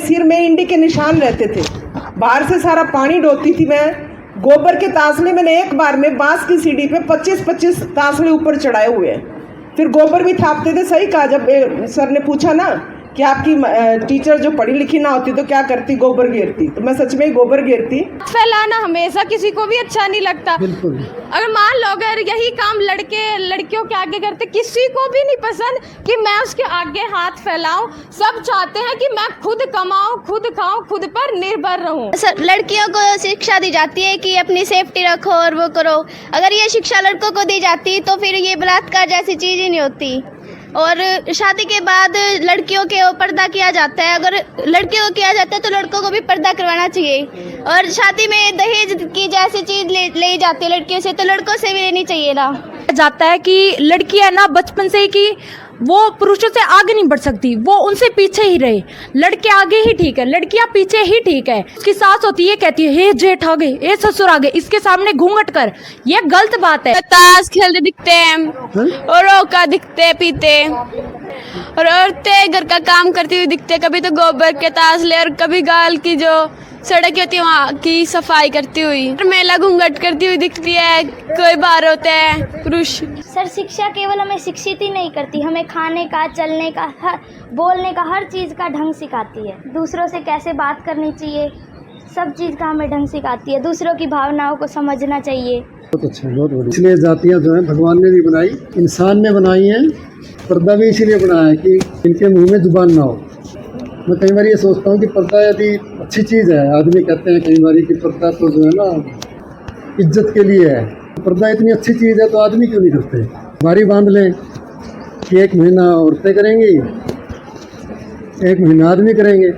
सिर में इंडी के निशान रहते थे। बाहर से सारा पानी डोती थी मैं। गोबर के तासले मैंने एक बार में बांस की सीढ़ी पे 25-25 तासले ऊपर चढ़ाए हुए हैं। फिर गोबर भी थापते थे। सही कहा जब सर ने पूछा ना कि आपकी टीचर जो पढ़ी लिखी ना होती तो क्या करती, गोबर घेरती, तो मैं सच में ही गोबर घेरती। फैलाना हमेशा किसी को भी अच्छा नहीं लगता। बिल्कुल। अगर मान लो अगर यही काम लड़के लड़कियों के आगे करते, किसी को भी नहीं पसंद कि मैं उसके आगे हाथ फैलाऊं। सब चाहते हैं कि मैं खुद कमाऊं, खुद खाऊं, खुद पर निर्भर रहूं। सर, लड़कियों को शिक्षा दी जाती है कि अपनी सेफ्टी रखो और वो करो। अगर ये शिक्षा लड़कों को दी जाती तो फिर ये बलात्कार जैसी चीज़ ही नहीं होती। और शादी के बाद लड़कियों के पर्दा किया जाता है। अगर लड़कियों को किया जाता है तो लड़कों को भी पर्दा करवाना चाहिए। और शादी में दहेज की जैसी चीज़ ले जाती है लड़कियों से, तो लड़कों से भी लेनी चाहिए ना। जाता है कि लड़की है ना बचपन से ही कि वो पुरुषों से आगे नहीं बढ़ सकती, वो उनसे पीछे ही रहे। लड़के आगे ही ठीक है, लड़कियां पीछे ही ठीक है। उसकी सास होती है कहती है हे जेठ आ गए, हे ससुर आ गए, इसके सामने घूंघट कर, ये गलत बात है। ताश खेलते दिखते हैं और औका दिखते पीते, और औरतें घर का काम करती हुई दिखते, कभी तो गोबर के तासले और कभी गाल की जो सड़क होती है वहाँ की सफाई करती हुई, महिला घूंघट करती हुई दिखती है। कोई बाहर होते हैं पुरुष। सर, शिक्षा केवल हमें शिक्षित ही नहीं करती, हमें खाने का, चलने का, बोलने का, हर चीज़ का ढंग सिखाती है। दूसरों से कैसे बात करनी चाहिए, सब चीज़ का हमें ढंग सिखाती है। दूसरों की भावनाओं को समझना चाहिए। बहुत अच्छा, बहुत बढ़िया। इसलिए जातियाँ जो है भगवान ने भी बनाई, इंसान ने बनाई है। पर्दा भी इसीलिए बनाया है कि इनके मुंह में जुबान ना हो। मैं कई बार ये सोचता हूँ कि पर्दा यदि अच्छी चीज़ है, आदमी कहते हैं कई बार कि पर्दा तो जो है ना इज्जत के लिए है। पर्दा इतनी अच्छी चीज़ है तो आदमी क्यों नहीं करते? बारी बांध लें कि 1 महीना औरतें करेंगी, 1 महीना आदमी करेंगे।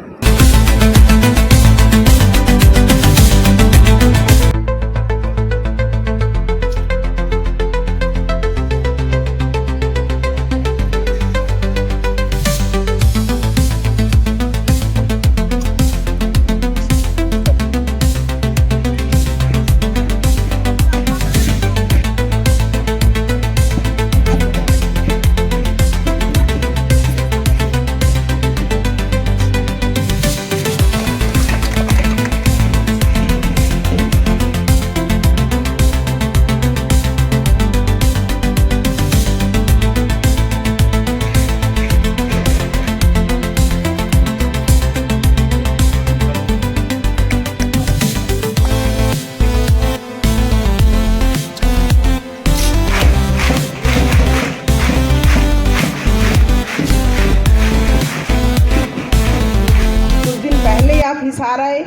हिसार आए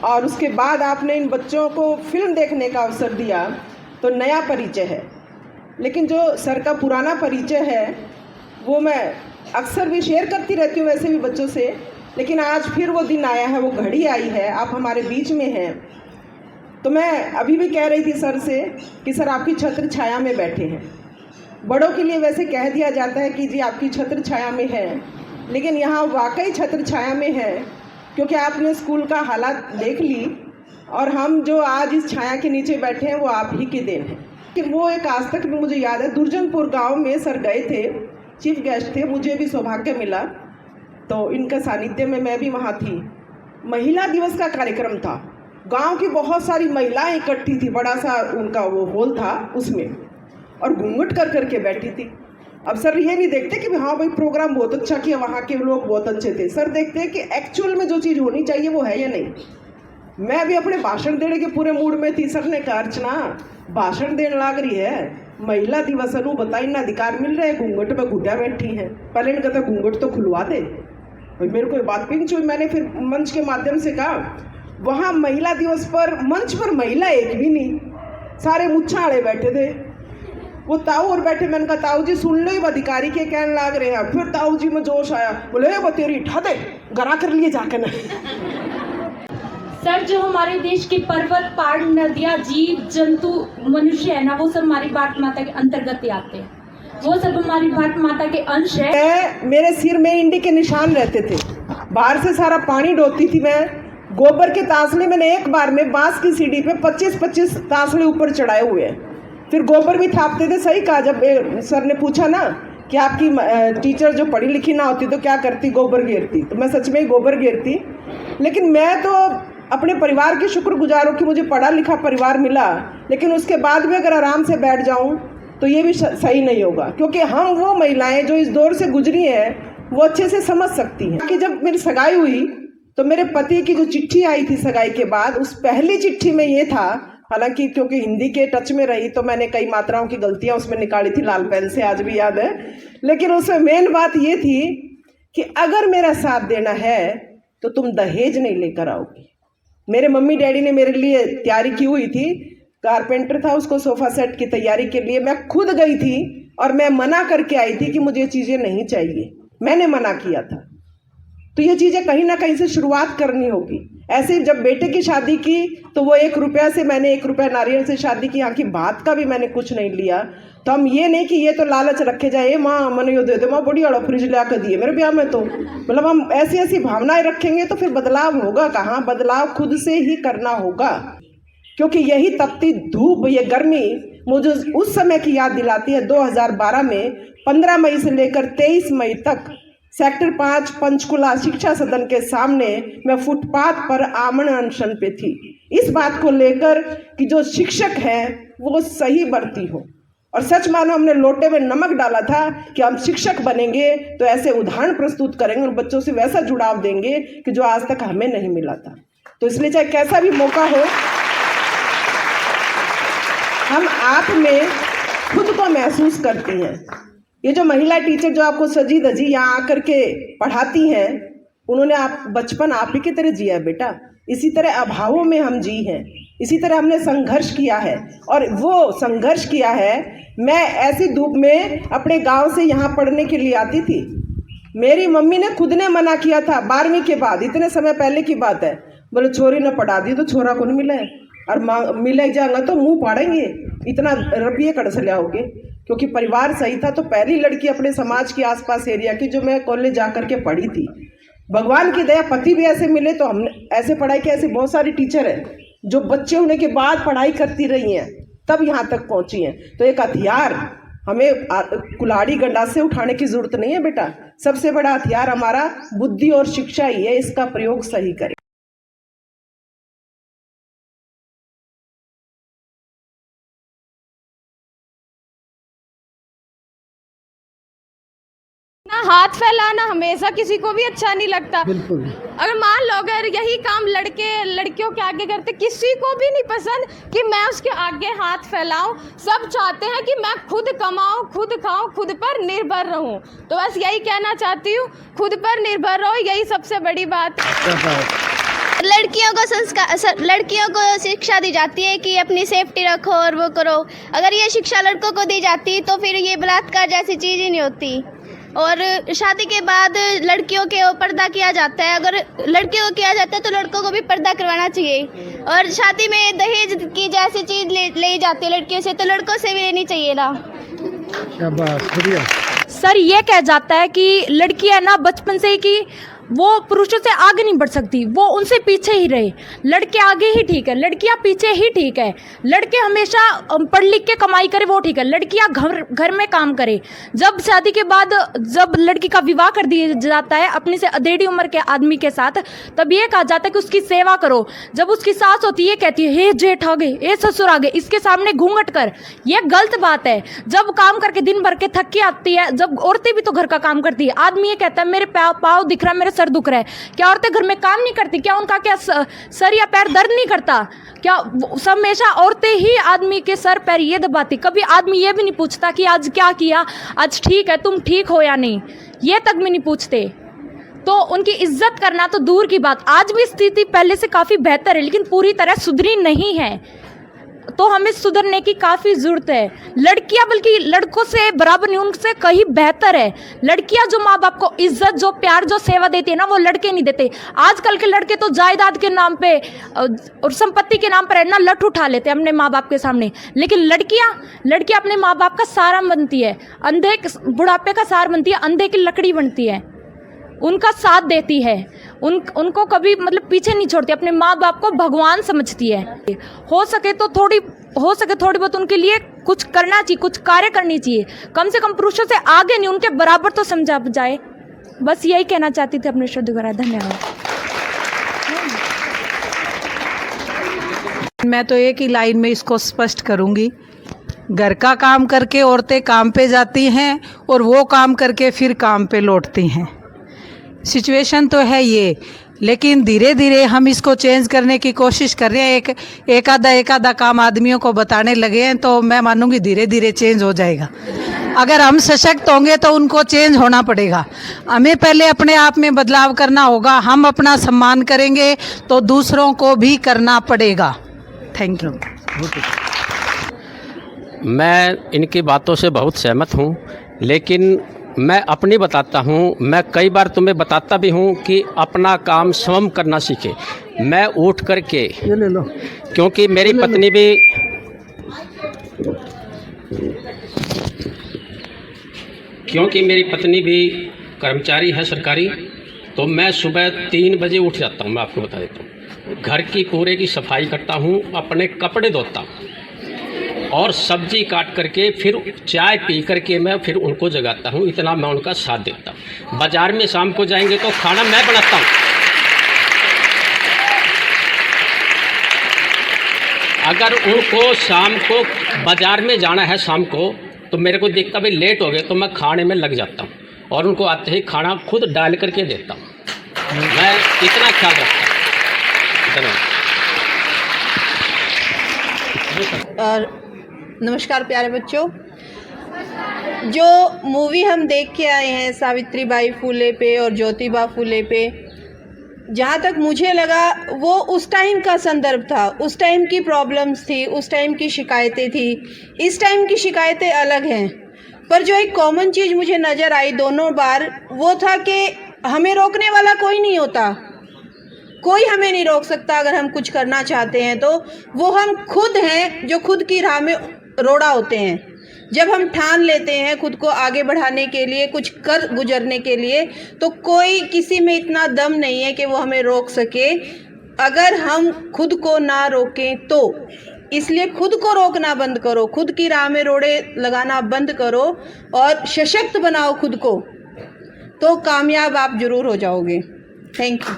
और उसके बाद आपने इन बच्चों को फिल्म देखने का अवसर दिया, तो नया परिचय है। लेकिन जो सर का पुराना परिचय है वो मैं अक्सर भी शेयर करती रहती हूँ वैसे भी बच्चों से, लेकिन आज फिर वो दिन आया है, वो घड़ी आई है, आप हमारे बीच में हैं। तो मैं अभी भी कह रही थी सर से कि सर आपकी छत्र छाया में बैठे हैं। बड़ों के लिए वैसे कह दिया जाता है कि जी आपकी छत्र छाया में है, लेकिन यहाँ वाकई छत्र छाया में है, क्योंकि आपने स्कूल का हालात देख ली और हम जो आज इस छाया के नीचे बैठे हैं वो आप ही की देन है। कि वो एक आज तक भी मुझे याद है, दुर्जनपुर गांव में सर गए थे, चीफ गेस्ट थे, मुझे भी सौभाग्य मिला, तो इनका सानिध्य में मैं भी वहाँ थी। महिला दिवस का कार्यक्रम था, गांव की बहुत सारी महिलाएं इकट्ठी थी, बड़ा सा उनका वो हॉल था उसमें, और घूंघट कर करके बैठी थी। अब सर ये नहीं देखते कि हाँ भाई प्रोग्राम बहुत अच्छा किया, वहाँ के लोग बहुत अच्छे थे। सर देखते हैं कि एक्चुअल में जो चीज़ होनी चाहिए वो है या नहीं। मैं अभी अपने भाषण देने के पूरे मूड में थी। सर ने कहा अर्चना भाषण देने लग रही है, महिला दिवस अनु बताई ना अधिकार मिल रहे, घूंघट में घुटिया बैठी हैं। पहले इनका था घूंघट तो खुलवा दे, भाई मेरे को बात भी नहीं छुई। मैंने फिर मंच के माध्यम से कहा वहाँ महिला दिवस पर मंच पर महिला एक भी नहीं, सारे मुच्छाड़े बैठे थे। वो ताऊ और बैठे, मैंने कहा ताऊ जी सुन लो, अधिकारी के कहने लग रहे हैं। फिर ताऊ जी में जोश आया, बोले वो तेरी ठा दे गरा कर लिए जाकर ना। सर जो हमारे देश के पर्वत, पहाड़, नदियाँ, जीव जंतु, मनुष्य है ना, वो सब हमारी भारत माता के अंतर्गत ही आते हैं, वो सब हमारी भारत माता के अंश है। मेरे सिर में इंडी के निशान रहते थे, बाहर से सारा पानी डोती थी मैं। गोबर के तासले मैंने एक बार में बांस की सीढ़ी पे 25-25 तासले ऊपर चढ़ाए हुए हैं। फिर गोबर भी थापते थे। सही कहा जब सर ने पूछा ना कि आपकी टीचर जो पढ़ी लिखी ना होती तो क्या करती, गोबर घेरती। तो मैं सच में ही गोबर घेरती, लेकिन मैं तो अपने परिवार की शुक्रगुजार हूँ कि मुझे पढ़ा लिखा परिवार मिला, लेकिन उसके बाद भी अगर आराम से बैठ जाऊँ तो ये भी सही नहीं होगा, क्योंकि हम वो महिलाएं जो इस दौर से गुजरी हैं वो अच्छे से समझ सकती हैं कि जब मेरी सगाई हुई तो मेरे पति की जो चिट्ठी आई थी सगाई के बाद, उस पहली चिट्ठी में ये था, हालांकि क्योंकि हिंदी के टच में रही तो मैंने कई मात्राओं की गलतियां उसमें निकाली थी लाल पेन से, आज भी याद है, लेकिन उसमें मेन बात ये थी कि अगर मेरा साथ देना है तो तुम दहेज नहीं लेकर आओगी। मेरे मम्मी डैडी ने मेरे लिए तैयारी की हुई थी, कारपेंटर था, उसको सोफ़ा सेट की तैयारी के लिए मैं खुद गई थी और मैं मना करके आई थी कि मुझे ये चीज़ें नहीं चाहिए, मैंने मना किया था। तो ये चीज़ें कहीं ना कहीं से शुरुआत करनी होगी। ऐसे ही जब बेटे की शादी की तो वो 1 रुपया से, मैंने 1 रुपया नारियल से शादी की, यहाँ की बात का भी मैंने कुछ नहीं लिया। तो हम ये नहीं कि ये तो लालच रखे जाए, माँ मैंने यो दे दे, माँ बड़ी अड़ा फ्रिज ला कर दिए मेरे ब्याह में, तो मतलब हम ऐसी ऐसी भावनाएं रखेंगे तो फिर बदलाव होगा कहाँ? बदलाव खुद से ही करना होगा, क्योंकि यही तपती धूप, ये गर्मी मुझे उस समय की याद दिलाती है 2012 में 15 मई से लेकर 23 मई तक सेक्टर 5 पंचकुला शिक्षा सदन के सामने मैं फुटपाथ पर आमरण अनशन पे थी, इस बात को लेकर कि जो शिक्षक है वो सही बरती हो। और सच मानो हमने लोटे में नमक डाला था कि हम शिक्षक बनेंगे तो ऐसे उदाहरण प्रस्तुत करेंगे और बच्चों से वैसा जुड़ाव देंगे कि जो आज तक हमें नहीं मिला था। तो इसलिए चाहे कैसा भी मौका हो, हम आप में खुद को महसूस करती हैं। ये जो महिला टीचर जो आपको सजी धजी यहाँ आकर के पढ़ाती हैं, उन्होंने आप बचपन आप ही की तरह जिया बेटा, इसी तरह अभावों में हम जी हैं, इसी तरह हमने संघर्ष किया है। और वो संघर्ष किया है, मैं ऐसी धूप में अपने गांव से यहाँ पढ़ने के लिए आती थी, मेरी मम्मी ने खुद ने मना किया था 12वीं के बाद, इतने समय पहले की बात है, बोले छोरी ने पढ़ा दी तो छोरा को नहीं मिला है, और मिले जाएगा तो मुंह पाड़ेंगे, इतना रुपये कड़स लाओगे। क्योंकि परिवार सही था तो पहली लड़की अपने समाज के आसपास एरिया की जो मैं कॉलेज जा करके पढ़ी थी। भगवान की दया पति भी ऐसे मिले तो हमने ऐसे पढ़ाई की, ऐसे बहुत सारी टीचर हैं जो बच्चे होने के बाद पढ़ाई करती रही हैं तब यहाँ तक पहुँची हैं। तो एक हथियार हमें कुल्हाड़ी गंडासे उठाने की जरूरत नहीं है बेटा, सबसे बड़ा हथियार हमारा बुद्धि और शिक्षा ही है, इसका प्रयोग सही करें। ना हाथ फैलाना हमेशा किसी को भी अच्छा नहीं लगता। बिल्कुल। अगर मान लो अगर यही काम लड़के लड़कियों के आगे करते, किसी को भी नहीं पसंद कि मैं उसके आगे हाथ फैलाऊं। सब चाहते हैं कि मैं खुद कमाऊं, खुद खाऊं, खुद पर निर्भर रहूं। तो बस यही कहना चाहती हूँ, खुद पर निर्भर रहो, यही सबसे बड़ी बात है। लड़कियों को शिक्षा दी जाती है कि अपनी सेफ्टी रखो और वो करो। अगर ये शिक्षा लड़कों को दी जाती तो फिर ये बलात्कार जैसी चीज़ ही नहीं होती। और शादी के बाद लड़कियों के पर्दा किया जाता है, अगर लड़कियों को किया जाता है तो लड़कों को भी पर्दा करवाना चाहिए। और शादी में दहेज की जैसी चीज़ ले जाती है लड़कियों से, तो लड़कों से भी लेनी चाहिए ना। शाबाश, बढ़िया। सर ये कह जाता है कि लड़की है ना बचपन से ही कि वो पुरुषों से आगे नहीं बढ़ सकती, वो उनसे पीछे ही रहे। लड़के आगे ही ठीक है, लड़कियां पीछे ही ठीक है। लड़के हमेशा पढ़ लिख के कमाई करे वो ठीक है, लड़कियां घर में काम करे। जब शादी के बाद जब लड़की का विवाह कर दिया जाता है अपनी से अधेड़ी उम्र के आदमी के साथ, तब ये कहा जाता है कि उसकी सेवा करो। जब उसकी सास होती है कहती है हे जेठ आ गए, हे ससुर आ गए, इसके सामने घूंघट कर, ये गलत बात है। जब काम करके दिन भर के थक के आती है, जब औरतें भी तो घर का काम करती है, आदमी ये कहता है मेरे पाँव दिख रहा है, मेरे सर दुख रहा है, क्या औरतें घर में काम नहीं करती? क्या उनका क्या सर या पैर दर्द नहीं करता? क्या हमेशा औरतें ही आदमी के सर पैर ये दबाती? कभी आदमी ये भी नहीं पूछता कि आज क्या किया, आज ठीक है, तुम ठीक हो या नहीं, ये तक भी नहीं पूछते। तो उनकी इज्जत करना तो दूर की बात। आज भी स्थिति पहले से काफ़ी बेहतर है, लेकिन पूरी तरह सुधरी नहीं है, तो हमें सुधरने की काफ़ी ज़रूरत है। लड़कियां बल्कि लड़कों से बराबर नहीं, उनसे कहीं बेहतर है। लड़कियां जो माँ बाप को इज्जत, जो प्यार, जो सेवा देती है ना, वो लड़के नहीं देते। आजकल के लड़के तो जायदाद के नाम पे और संपत्ति के नाम पर है ना लठ उठा लेते हैं अपने माँ बाप के सामने, लेकिन लड़कियां अपने माँ बाप का सहारा बनती है, अंधे बुढ़ापे का सहारा बनती है, अंधे की लकड़ी बनती है, उनका साथ देती है, उनको कभी मतलब पीछे नहीं छोड़ती, अपने माँ बाप को भगवान समझती है। हो सके थोड़ी बहुत उनके लिए कुछ करना चाहिए, कुछ कार्य करनी चाहिए, कम से कम पुरुषों से आगे नहीं उनके बराबर तो समझा जाए। बस यही कहना चाहती थी अपने शब्द द्वारा। धन्यवाद। मैं तो एक ही लाइन में इसको स्पष्ट करूंगी, घर का काम करके औरतें काम पे जाती हैं और वो काम करके फिर काम पे लौटती हैं। सिचुएशन तो है ये, लेकिन धीरे धीरे हम इसको चेंज करने की कोशिश कर रहे हैं। एक आधा काम आदमियों को बताने लगे हैं, तो मैं मानूंगी धीरे धीरे चेंज हो जाएगा। अगर हम सशक्त होंगे तो उनको चेंज होना पड़ेगा। हमें पहले अपने आप में बदलाव करना होगा। हम अपना सम्मान करेंगे तो दूसरों को भी करना पड़ेगा। Thank you. मैं इनकी बातों से बहुत सहमत हूँ, लेकिन मैं अपनी बताता हूँ। मैं कई बार तुम्हें बताता भी हूँ कि अपना काम स्वयं करना सीखे। मैं उठ करके, ये ले लो, क्योंकि मेरी पत्नी भी कर्मचारी है सरकारी, तो मैं सुबह 3 बजे उठ जाता हूँ। मैं आपको बता देता हूँ, घर की पूरे की सफाई करता हूँ, अपने कपड़े धोता हूँ और सब्जी काट करके फिर चाय पी करके मैं फिर उनको जगाता हूँ। इतना मैं उनका साथ देता हूँ। बाज़ार में शाम को जाएंगे तो खाना मैं बनाता हूँ। अगर उनको शाम को बाज़ार में जाना है शाम को, तो मेरे को देखता भाई लेट हो गए, तो मैं खाने में लग जाता हूँ और उनको आते ही खाना खुद डाल करके देता हूँ। मैं इतना ख्याल रखता हूँ। धन्यवाद। और नमस्कार प्यारे बच्चों, जो मूवी हम देख के आए हैं सावित्रीबाई फुले पे और ज्योतिबा फुले पे, जहाँ तक मुझे लगा वो उस टाइम का संदर्भ था, उस टाइम की प्रॉब्लम्स थी, उस टाइम की शिकायतें थी। इस टाइम की शिकायतें अलग हैं, पर जो एक कॉमन चीज़ मुझे नज़र आई दोनों बार, वो था कि हमें रोकने वाला कोई नहीं होता, कोई हमें नहीं रोक सकता। अगर हम कुछ करना चाहते हैं तो वो हम खुद हैं जो खुद की राह में रोड़ा होते हैं। जब हम ठान लेते हैं खुद को आगे बढ़ाने के लिए, कुछ कर गुजरने के लिए, तो कोई किसी में इतना दम नहीं है कि वो हमें रोक सके, अगर हम खुद को ना रोकें तो। इसलिए खुद को रोकना बंद करो, खुद की राह में रोड़े लगाना बंद करो और सशक्त बनाओ खुद को, तो कामयाब आप जरूर हो जाओगे। Thank you.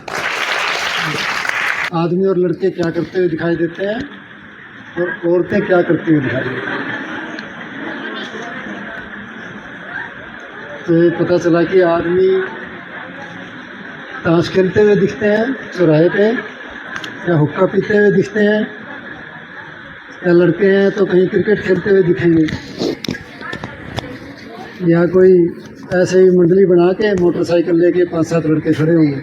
आदमी और लड़के क्या करते हुए दिखाई देते हैं और औरतें क्या करती हुई दिखाई देती हैं। तो ये पता चला कि आदमी ताश खेलते हुए दिखते हैं चौराहे पे, या हुक्का पीते हुए दिखते हैं, या लड़के हैं तो कहीं क्रिकेट खेलते हुए दिखेंगे, या कोई ऐसे ही मंडली बना के मोटरसाइकिल लेके 5-7 लड़के खड़े होंगे।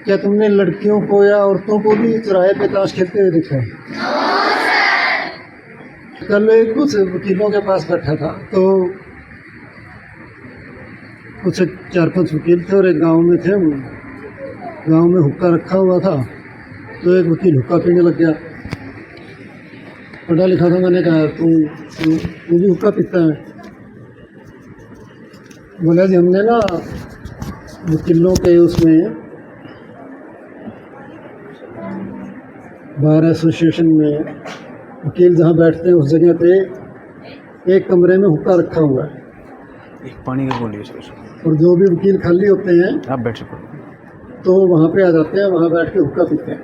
क्या तुमने लड़कियों को या औरतों को भी चौराहे पे ताश खेलते हुए देखा है? कल कुछ वकीलों के पास बैठा था, तो कुछ 4-5 वकील थे और एक गांव में थे। वो गांव में हुक्का रखा हुआ था, तो एक वकील हुक्का पीने लग गया। पढ़ा लिखा था, मैंने कहा तू भी हुक्का पीता है? बोला जी हमने ना वकीलों के उसमें बार एसोसिएशन में वकील जहाँ बैठते हैं उस जगह पे एक कमरे में हुक्का रखा हुआ है। एक पानी का बोलिए सर। और जो भी वकील खाली होते हैं आप बैठ सकते, तो वहाँ पे आ जाते हैं, वहाँ बैठ के हुक्का पीते हैं।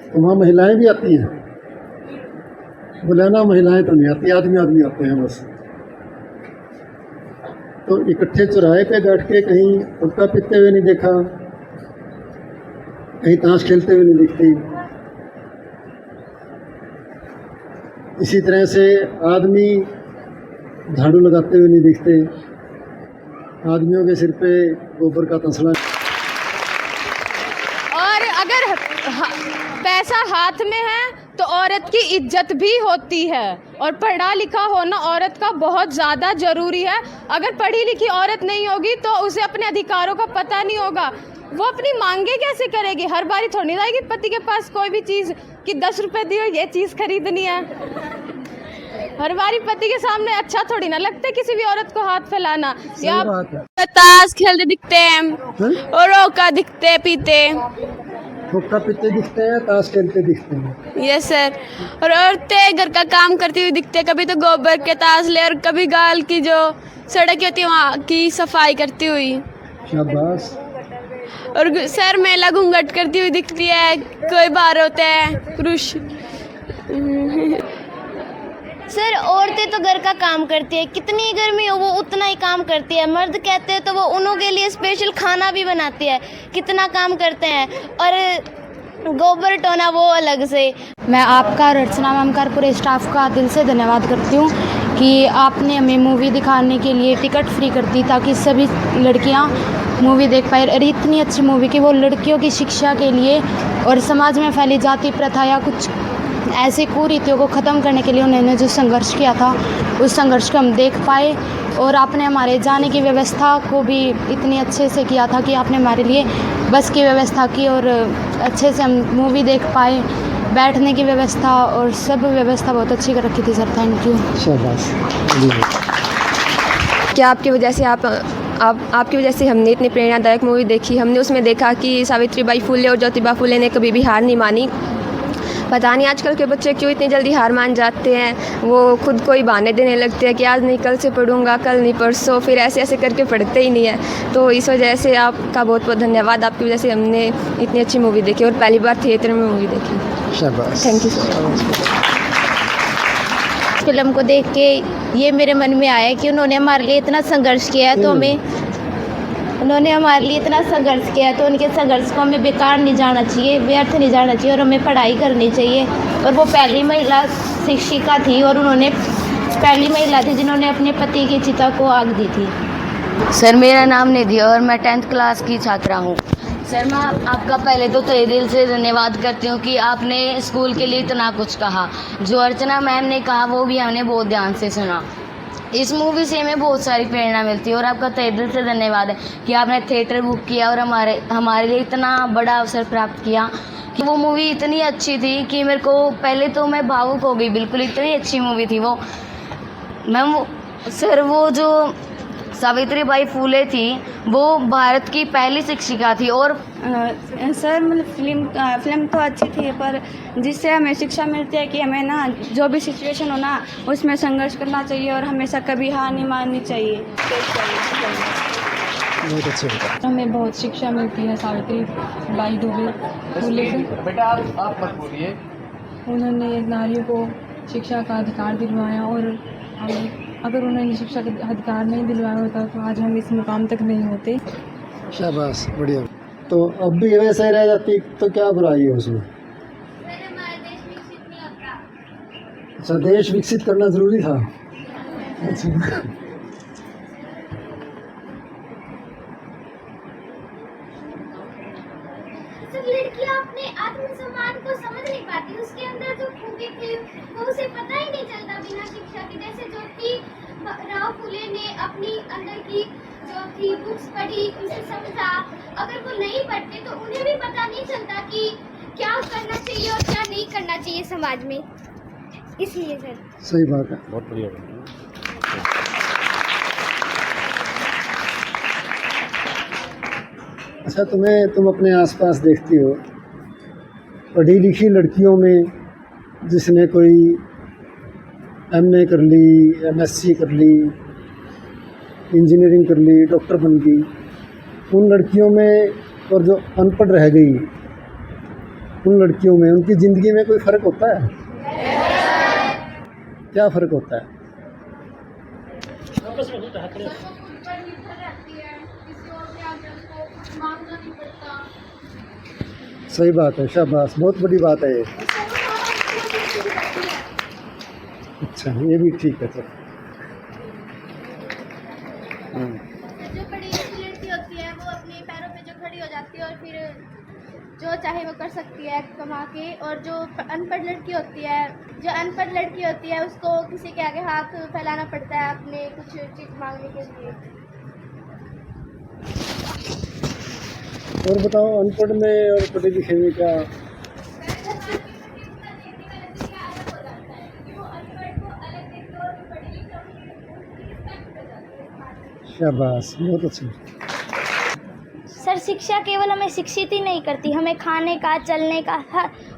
तो वहाँ महिलाएं भी आती हैं। बोला ना महिलाएं तो नहीं आती, आदमी आते हैं बस। तो इकट्ठे चौराहे पे बैठ के कहीं हुक्का पीते हुए नहीं देखा, कहीं ताश खेलते हुए नहीं दिखती। इसी तरह से आदमी झाड़ू लगाते हुए नहीं दिखते, आदमियों के सिर पे गोबर का तसला। और अगर पैसा हाथ में है तो औरत की इज्जत भी होती है, और पढ़ा लिखा होना औरत का बहुत ज़्यादा ज़रूरी है। अगर पढ़ी लिखी औरत नहीं होगी तो उसे अपने अधिकारों का पता नहीं होगा, वो अपनी मांगे कैसे करेगी? हर बारी थोड़ी जाएगी पति के पास कोई भी चीज़ कि 10 रुपए दियो ये चीज़ खरीदनी है। हर बारी पति के सामने अच्छा थोड़ी ना लगता है किसी भी औरत को हाथ फैलाना। या ताश खेलते दिखते हैं और रोका दिखते पीते, हुक्का पीते दिखते हैं, ताश खेलते दिखते हैं। Yes sir. और औरतें घर का काम करती हुई दिखते हैं, कभी तो गोबर के तासले और कभी गाल की जो सड़क होती है वहाँ की सफाई करती हुई। शाबाश। और सर महिला घूंघट करती हुई दिखती है, कोई बाहर होता है पुरुष। सर औरतें तो घर का काम करती है, कितनी गर्मी हो वो उतना ही काम करती है। मर्द कहते हैं तो वो उन्हों के लिए स्पेशल खाना भी बनाती है, कितना काम करते हैं। और गोबर टोना वो अलग से। मैं आपका रचना मैम का पूरे स्टाफ का दिल से धन्यवाद करती हूँ कि आपने हमें मूवी दिखाने के लिए टिकट फ्री कर दी ताकि सभी लड़कियाँ मूवी देख पाए। और इतनी अच्छी मूवी कि वो लड़कियों की शिक्षा के लिए और समाज में फैली जाति प्रथा या कुछ ऐसी कुरीतियों को ख़त्म करने के लिए उन्होंने जो संघर्ष किया था, उस संघर्ष को हम देख पाए। और आपने हमारे जाने की व्यवस्था को भी इतनी अच्छे से किया था कि आपने हमारे लिए बस की व्यवस्था की और अच्छे से हम मूवी देख पाए। बैठने की व्यवस्था और सब व्यवस्था बहुत अच्छी कर रखी थी सर, थैंक यू। शाबाश। क्या आपकी वजह से आपकी वजह से हमने इतनी प्रेरणादायक मूवी देखी। हमने उसमें देखा कि सावित्रीबाई फुले और ज्योतिबा फुले ने कभी भी हार नहीं मानी। पता नहीं आजकल के बच्चे क्यों इतनी जल्दी हार मान जाते हैं। वो खुद को ही बहाने देने लगते हैं कि आज नहीं कल से पढ़ूंगा, कल नहीं परसों, फिर ऐसे ऐसे करके पढ़ते ही नहीं है। तो इस वजह से आपका बहुत बहुत धन्यवाद। आपकी वजह से हमने इतनी अच्छी मूवी देखी और पहली बार थिएटर में मूवी देखी। शाबाश। Thank you sir. फिल्म को देख के ये मेरे मन में आया कि उन्होंने हमारे लिए इतना संघर्ष किया है, तो उन्होंने हमारे लिए इतना संघर्ष किया है तो उनके संघर्ष को हमें बेकार नहीं जाना चाहिए, व्यर्थ नहीं जाना चाहिए और हमें पढ़ाई करनी चाहिए। और वो पहली महिला शिक्षिका थी और उन्होंने पहली महिला थी जिन्होंने अपने पति की चिता को आग दी थी। सर मेरा नाम निधि और मैं 10th क्लास की छात्रा हूँ। सर मैं आपका पहले तो तहे दिल से धन्यवाद करती हूँ कि आपने स्कूल के लिए इतना कुछ कहा। जो अर्चना मैम ने कहा वो भी हमने बहुत ध्यान से सुना। इस मूवी से हमें बहुत सारी प्रेरणा मिलती है और आपका तहे दिल से धन्यवाद है कि आपने थिएटर बुक किया और हमारे लिए इतना बड़ा अवसर प्राप्त किया कि वो मूवी इतनी अच्छी थी कि मेरे को पहले तो मैं भावुक हो गई बिल्कुल, इतनी अच्छी मूवी थी वो। मैम सर वो जो सावित्रीबाई फुले थी वो भारत की पहली शिक्षिका थी। और सर मतलब फिल्म तो अच्छी थी पर जिससे हमें शिक्षा मिलती है कि हमें ना जो भी सिचुएशन हो ना उसमें संघर्ष करना चाहिए और हमेशा कभी हार नहीं माननी चाहिए। बहुत अच्छे होता। हमें बहुत शिक्षा मिलती है सावित्रीबाई फुले से। बेटा आप मत बोलिए। उन्होंने नारियों को शिक्षा का अधिकार दिलवाया और अगर उन्होंने शिक्षा का अधिकार नहीं दिलवाया होता तो आज हम इस मुकाम तक नहीं होते। शाबाश, बढ़िया। तो अब भी वैसे ही रह जाती तो क्या बुराई है उसमें? अच्छा, देश विकसित करना जरूरी था। अच्छा लड़कियां अपने आत्मसम्मान को समझ नहीं पाती, उसके अंदर जो खूबी थी वो उसे पता ही नहीं चलता बिना शिक्षा के। जैसे ज्योतिराव फुले ने अपनी अंदर की जो थी बुक्स पढ़ी, उसे समझा। अगर वो नहीं पढ़ते तो उन्हें भी पता नहीं चलता कि क्या करना चाहिए और क्या नहीं करना चाहिए समाज में। इसलिए सर सही बात है। बहुत बढ़िया। अच्छा, तुम अपने आसपास देखती हो पढ़ी लिखी लड़कियों में जिसने कोई MA कर ली, MSc कर ली, इंजीनियरिंग कर ली, डॉक्टर बन गई, उन लड़कियों में और जो अनपढ़ रह गई उन लड़कियों में उनकी ज़िंदगी में कोई फ़र्क होता है? क्या फ़र्क होता है? सही बात है, शाबाश, बहुत बड़ी बात है ये। अच्छा, ये भी ठीक है। चलो जो पढ़ी लिखी लड़की होती है वो अपने पैरों पे जो खड़ी हो जाती है और फिर जो चाहे वो कर सकती है कमा के। और जो अनपढ़ लड़की होती है उसको किसी के आगे हाथ फैलाना पड़ता है अपने कुछ चीज़ मांगने के लिए। और बताओ, अनपढ़ में और पढ़े लिखे में क्या? शाबाश, बहुत अच्छा। सर सर शिक्षा केवल हमें शिक्षित ही नहीं करती, हमें खाने का, चलने का,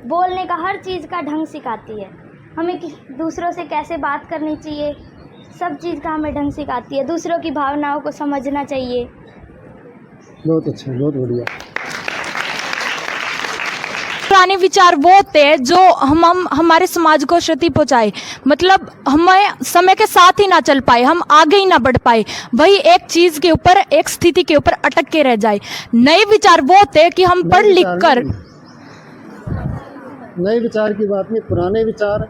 बोलने का, हर चीज़ का ढंग सिखाती है। हमें दूसरों से कैसे बात करनी चाहिए, सब चीज़ का हमें ढंग सिखाती है। दूसरों की भावनाओं को समझना चाहिए। बहुत अच्छा, बहुत बढ़िया। पुराने विचार वो होते हैं जो हम हमारे समाज को क्षति पहुंचाए, मतलब हमें समय के साथ ही ना चल पाए, हम आगे ही ना बढ़ पाए, वही एक चीज के ऊपर, एक स्थिति के ऊपर अटक के रह जाए। नए विचार वो होते हैं कि हम पढ़ लिख कर, नए विचार की बात नहीं, पुराने विचार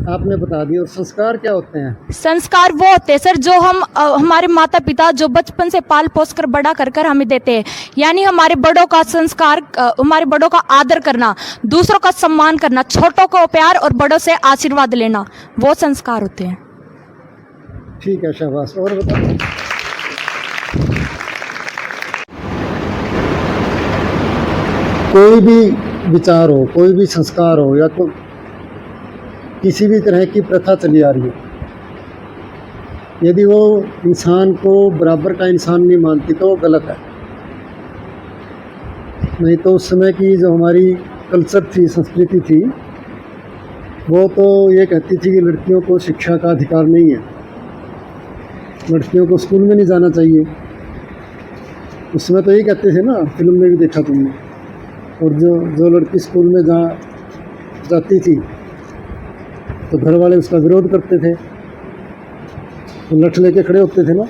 आपने बता दिए। और संस्कार क्या होते हैं? संस्कार वो होते हैं सर जो हम हमारे माता पिता जो बचपन से पाल पोस कर बड़ा कर कर हमें देते हैं, यानी हमारे बड़ों का संस्कार, हमारे बड़ों का आदर करना, दूसरों का सम्मान करना, छोटों को प्यार और बड़ों से आशीर्वाद लेना, वो संस्कार होते हैं। ठीक है, शाबाश। और बताओ। कोई भी विचार हो, कोई भी संस्कार हो, या तो किसी भी तरह की प्रथा चली आ रही है, यदि वो इंसान को बराबर का इंसान नहीं मानती तो वो गलत है। नहीं तो उस समय की जो हमारी कल्चर थी, संस्कृति थी, वो तो ये कहती थी कि लड़कियों को शिक्षा का अधिकार नहीं है, लड़कियों को स्कूल में नहीं जाना चाहिए। उस समय तो यही कहते थे ना, फिल्म में भी देखा तुमने। और जो लड़की स्कूल में जाती थी तो घर वाले उसका विरोध करते थे, तो लठ लेके खड़े होते थे ना,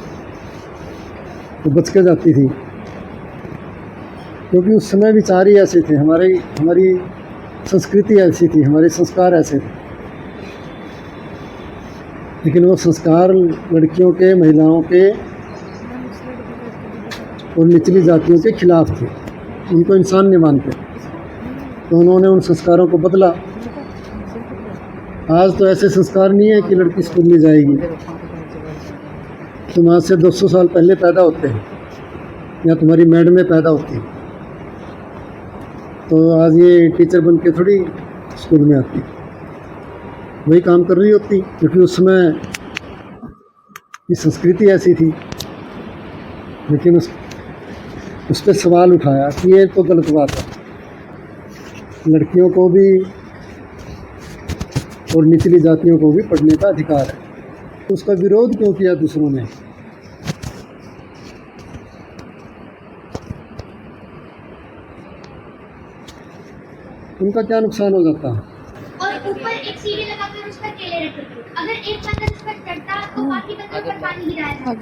तो बच के जाती थी, क्योंकि उस समय विचार ही ऐसे थे, हमारी संस्कृति ऐसी थी, हमारे संस्कार ऐसे थे। लेकिन वो संस्कार लड़कियों के, महिलाओं के और निचली जातियों के खिलाफ थे, उनको इंसान नहीं मानते। तो उन्होंने उन संस्कारों को बदला। आज तो ऐसे संस्कार नहीं है कि लड़की स्कूल में जाएगी। तुम आज से 200 साल पहले पैदा होते हैं, या तुम्हारी मैड में पैदा होती है, तो आज ये टीचर बन के थोड़ी स्कूल में आती, वही काम कर रही होती, क्योंकि उस समय की संस्कृति ऐसी थी। लेकिन उस पर सवाल उठाया कि ये तो गलत बात है, लड़कियों को भी और निचली जातियों को भी पढ़ने का अधिकार है। तो उसका विरोध क्यों किया दूसरों ने? उनका क्या नुकसान हो जाता? और ऊपर एक सीढ़ी लगाकर उस पर केले रखते थे, अगर एक बंदर उस पर चढ़ता तो बाकी बंदर पर पानी गिराया था,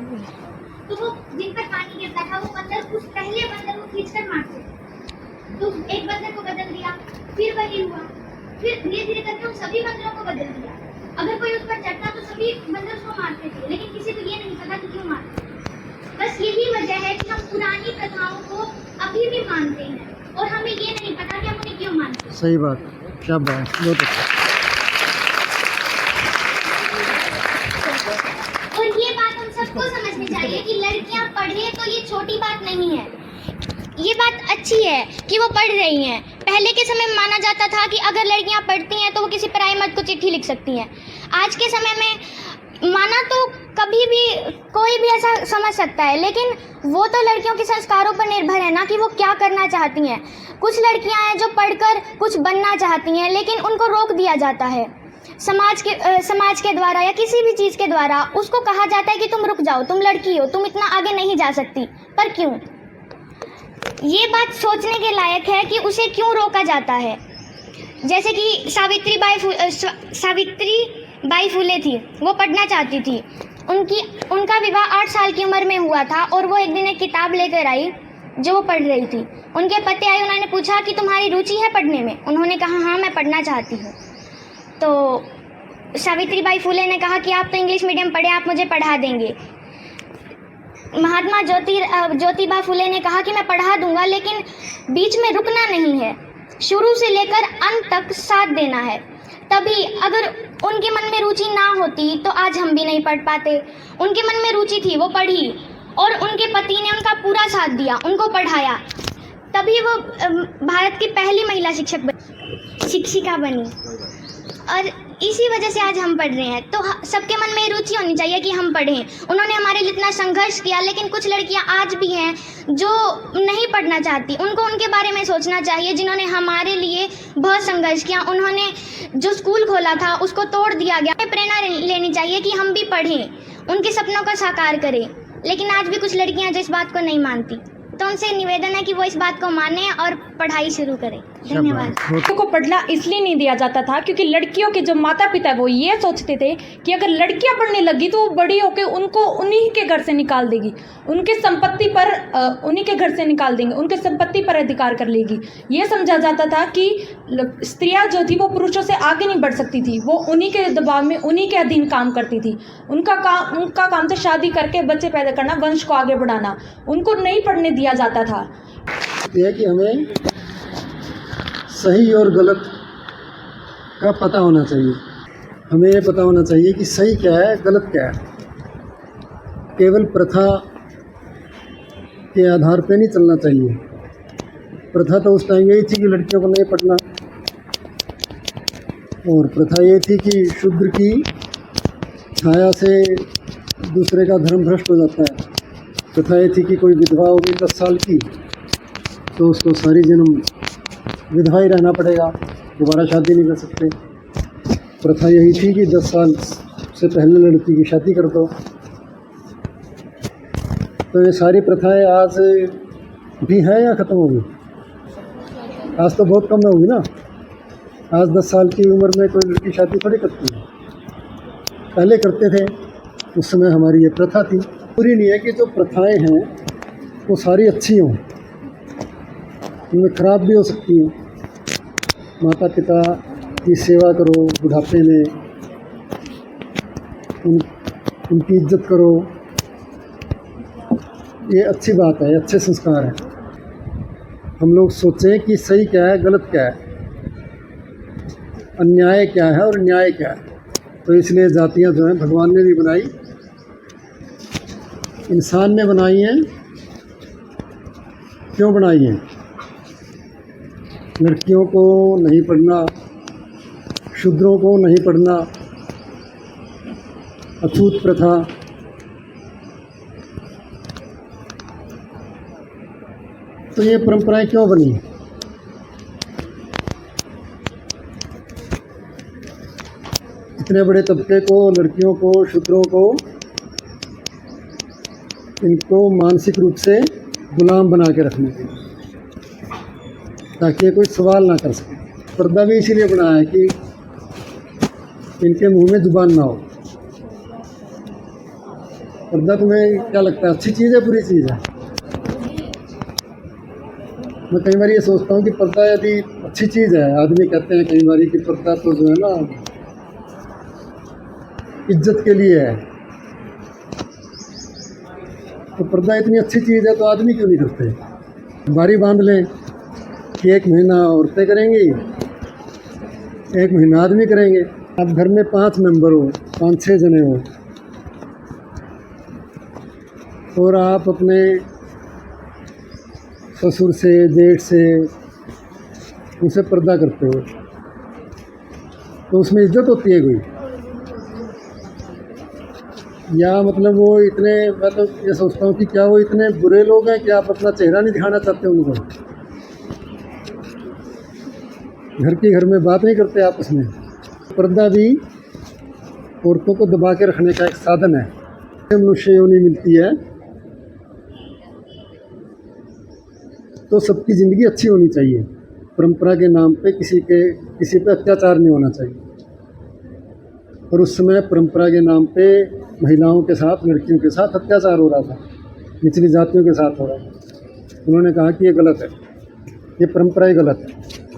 तो वो जिन पर पानी गिरता था वो बंदर उस पहले बंदर को खींचकर मारते थे। तो एक बंदर को बदल दिया, फिर वही हुआ, फिर धीरे धीरे करके उन सभी बंदरों को बदल दिया। अगर कोई उस पर चढ़ता तो सभी बंदर उसको मारते थे, लेकिन किसी को ये नहीं पता कि क्यों मारते। बस यही वजह है कि हम पुरानी प्रथाओं को अभी भी मानते हैं और हमें ये नहीं पता कि हम उन्हें क्यों मानते हैं। सही बात, शाबाश, बहुत अच्छा। और ये बात हम सबको समझनी चाहिए कि लड़कियां पढ़े तो ये छोटी बात नहीं है, ये बात अच्छी है कि वो पढ़ रही हैं। पहले के समय में माना जाता था कि अगर लड़कियां पढ़ती हैं तो वो किसी पराई मर्द को चिट्ठी लिख सकती हैं। आज के समय में माना तो कभी भी कोई भी ऐसा समझ सकता है, लेकिन वो तो लड़कियों के संस्कारों पर निर्भर है ना कि वो क्या करना चाहती हैं। कुछ लड़कियां हैं जो पढ़कर कुछ बनना चाहती हैं, लेकिन उनको रोक दिया जाता है समाज के द्वारा या किसी भी चीज़ के द्वारा। उसको कहा जाता है कि तुम रुक जाओ, तुम लड़की हो, तुम इतना आगे नहीं जा सकती। पर क्यों? ये बात सोचने के लायक है कि उसे क्यों रोका जाता है। जैसे कि सावित्री बाई फुले थी, वो पढ़ना चाहती थी, उनका विवाह 8 साल की उम्र में हुआ था और वो एक दिन एक किताब लेकर आई जो वो पढ़ रही थी। उनके पति आए, उन्होंने पूछा कि तुम्हारी रुचि है पढ़ने में? उन्होंने कहा हाँ, मैं पढ़ना चाहती हूँ। तो सावित्री बाई फुले ने कहा कि आप तो इंग्लिश मीडियम पढ़े, आप मुझे पढ़ा देंगे। महात्मा ज्योतिबा फुले ने कहा कि मैं पढ़ा दूंगा, लेकिन बीच में रुकना नहीं है, शुरू से लेकर अंत तक साथ देना है। तभी अगर उनके मन में रुचि ना होती तो आज हम भी नहीं पढ़ पाते। उनके मन में रुचि थी, वो पढ़ी और उनके पति ने उनका पूरा साथ दिया, उनको पढ़ाया, तभी वो भारत की पहली महिला शिक्षिका बनी। और इसी वजह से आज हम पढ़ रहे हैं। तो सबके मन में रुचि होनी चाहिए कि हम पढ़ें। उन्होंने हमारे लिए इतना संघर्ष किया, लेकिन कुछ लड़कियां आज भी हैं जो नहीं पढ़ना चाहती। उनको उनके बारे में सोचना चाहिए जिन्होंने हमारे लिए बहुत संघर्ष किया। उन्होंने जो स्कूल खोला था उसको तोड़ दिया गया। हमें प्रेरणा लेनी चाहिए कि हम भी पढ़ें, उनके सपनों को साकार करें। लेकिन आज भी कुछ लड़कियां जो इस बात को नहीं मानती, तो उनसे निवेदन है कि वो इस बात को माने और पढ़ाई शुरू करें। धन्यवाद। लड़कियों को पढ़ना इसलिए नहीं दिया जाता था क्योंकि लड़कियों के जो माता पिता वो ये सोचते थे कि अगर लड़कियां पढ़ने लगी तो वो बड़ी होकर उनको उन्हीं के घर से निकाल देगी, उनके संपत्ति पर उन्हीं के घर से निकाल देंगे, उनके संपत्ति पर अधिकार कर लेगी। ये समझा जाता था कि स्त्रियां जो थी वो पुरुषों से आगे नहीं बढ़ सकती थी, वो उन्हीं के दबाव में उन्हीं के अधीन काम करती थी। उनका काम था शादी करके बच्चे पैदा करना, वंश को आगे बढ़ाना। उनको नहीं पढ़ने दिया जाता था। यह कि हमें सही और गलत का पता होना चाहिए। हमें ये पता होना चाहिए कि सही क्या है, गलत क्या है। केवल प्रथा के आधार पे नहीं चलना चाहिए। प्रथा तो उस टाइम यही थी कि लड़कियों को नहीं पढ़ना, और प्रथा ये थी कि शूद्र की छाया से दूसरे का धर्म भ्रष्ट हो जाता है। प्रथा ये थी कि कोई विधवा होगी 10 साल की तो उसको सारी जन्म विधवा ही रहना पड़ेगा, दोबारा शादी नहीं कर सकते। प्रथा यही थी कि 10 साल से पहले लड़की की शादी कर दो। तो ये सारी प्रथाएं आज भी हैं या ख़त्म होगी? आज तो बहुत कम होगी ना। आज 10 साल की उम्र में कोई लड़की शादी थोड़ी करती है, पहले करते थे, उस समय हमारी ये प्रथा थी। पूरी नहीं है कि जो प्रथाएं हैं वो सारी अच्छी हों, उनमें खराब भी हो सकती हैं। माता पिता की सेवा करो, बुढ़ापे में उनकी इज्जत करो, ये अच्छी बात है, अच्छे संस्कार हैं। हम लोग सोचें कि सही क्या है, गलत क्या है, अन्याय क्या है और न्याय क्या है। तो इसलिए जातियां जो हैं भगवान ने भी बनाई, इंसान ने बनाई हैं। क्यों बनाई हैं? लड़कियों को नहीं पढ़ना, शूद्रों को नहीं पढ़ना, अछूत प्रथा, तो ये परंपराएं क्यों बनी? इतने बड़े तबके को, लड़कियों को, शूद्रों को, इनको मानसिक रूप से गुलाम बना के रखने के लिए, ताकि कोई सवाल ना कर सके। पर्दा भी इसीलिए बनाया है कि इनके मुंह में जुबान ना हो। पर्दा तुम्हें क्या लगता है, अच्छी चीज़ है, बुरी चीज़ है? मैं कई बार ये सोचता हूँ कि पर्दा यदि अच्छी चीज़ है, आदमी कहते हैं कई बार कि पर्दा तो जो है ना इज्जत के लिए है, तो पर्दा इतनी अच्छी चीज़ है तो आदमी क्यों नहीं करते? बारी बांध लें कि 1 महीना औरतें करेंगी, 1 महीना आदमी करेंगे। अब घर में 5 मेंबर हो, 5-6 जने हो, और आप अपने ससुर से, जेठ से उनसे पर्दा करते हो, तो उसमें इज्जत होती है कोई? या मतलब वो इतने, मैं तो ये सोचता हूँ कि क्या वो इतने बुरे लोग हैं कि आप अपना चेहरा नहीं दिखाना चाहते उनको? घर की घर में बात नहीं करते आपस में। पर्दा भी औरतों को दबा के रखने का एक साधन है। मनुष्य योनि मिलती है तो सबकी ज़िंदगी अच्छी होनी चाहिए। परंपरा के नाम पे किसी पे अत्याचार नहीं होना चाहिए। और उस समय परंपरा के नाम पे महिलाओं के साथ, लड़कियों के साथ अत्याचार हो रहा था, निचली जातियों के साथ हो रहा था। उन्होंने कहा कि ये गलत है, ये परंपरा ही गलत है।